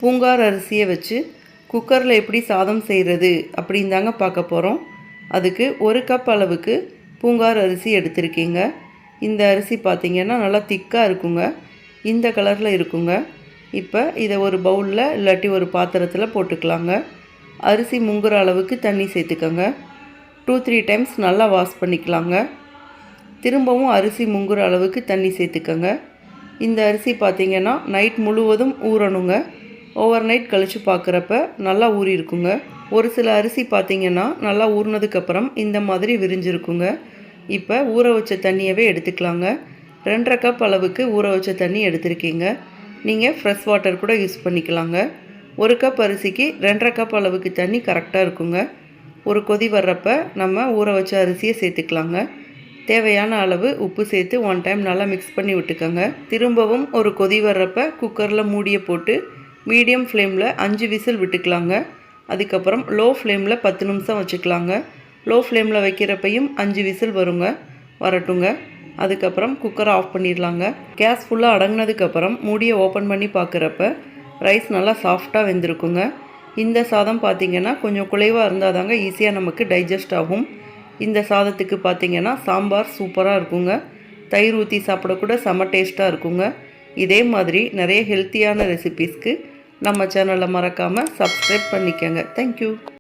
பூங்கார் அரிசியை வச்சு குக்கரில் எப்படி சாதம் செய்கிறது அப்படின்னு தாங்க பார்க்க போகிறோம். அதுக்கு 1 கப் அளவுக்கு பூங்கார் அரிசி எடுத்திருக்கீங்க. இந்த அரிசி பார்த்திங்கன்னா நல்லா திக்காக இருக்குங்க, இந்த கலரில் இருக்குங்க. இப்போ இதை ஒரு பவுலில் இல்லாட்டி ஒரு பாத்திரத்தில் போட்டுக்கலாங்க. அரிசி முங்குற அளவுக்கு தண்ணி சேர்த்துக்கோங்க. 2-3 டைம்ஸ் நல்லா வாஷ் பண்ணிக்கலாங்க. திரும்பவும் அரிசி முங்குற அளவுக்கு தண்ணி சேர்த்துக்கோங்க. இந்த அரிசி பார்த்திங்கன்னா நைட் முழுவதும் ஊறணுங்க. ஓவர் நைட் கழித்து பார்க்குறப்ப நல்லா ஊறி இருக்குங்க. ஒரு சில அரிசி பார்த்திங்கன்னா நல்லா ஊறினதுக்கப்புறம் இந்த மாதிரி விரிஞ்சிருக்குங்க. இப்போ ஊற வச்ச தண்ணியவே எடுத்துக்கலாங்க. 2.5 கப் அளவுக்கு ஊற வச்ச தண்ணி எடுத்திருக்கீங்க. நீங்கள் ஃப்ரெஷ் வாட்டர் கூட யூஸ் பண்ணிக்கலாங்க. 1 கப் அரிசிக்கு 2.5 கப் அளவுக்கு தண்ணி கரெக்டாக இருக்குங்க. ஒரு கொதி வர்றப்ப நம்ம ஊற வச்ச அரிசியை சேர்த்துக்கலாங்க. தேவையான அளவு உப்பு சேர்த்து 1 டைம் நல்லா மிக்ஸ் பண்ணி விட்டுக்கோங்க. திரும்பவும் ஒரு கொதி வர்றப்ப குக்கரில் மூடியை போட்டு மீடியம் ஃப்ளேமில் 5 விசில் விட்டுக்கலாங்க. அதுக்கப்புறம் லோ ஃப்ளேமில் 10 நிமிஷம் வச்சுக்கலாங்க. லோ ஃப்ளேமில் வைக்கிறப்பையும் 5 விசில் வரட்டுங்க. அதுக்கப்புறம் குக்கரை ஆஃப் பண்ணிடலாங்க. கேஸ் ஃபுல்லாக அடங்கினதுக்கப்புறம் மூடியை ஓப்பன் பண்ணி பார்க்குறப்ப ரைஸ் நல்லா சாஃப்டாக வெந்திருக்குங்க. இந்த சாதம் பார்த்திங்கன்னா கொஞ்சம் குலைவாக இருந்தால் தாங்க ஈஸியாக நமக்கு டைஜஸ்ட் ஆகும். இந்த சாதத்துக்கு பார்த்திங்கன்னா சாம்பார் சூப்பராக இருக்குங்க. தயிர் ஊற்றி சாப்பிடக்கூட செம்ம டேஸ்ட்டாக இருக்குங்க. இதே மாதிரி நிறைய ஹெல்த்தியான ரெசிபீஸ்க்கு நம்ம சேனலை மறக்காமல் சப்ஸ்கிரைப் பண்ணிக்கோங்க. தேங்க்யூ.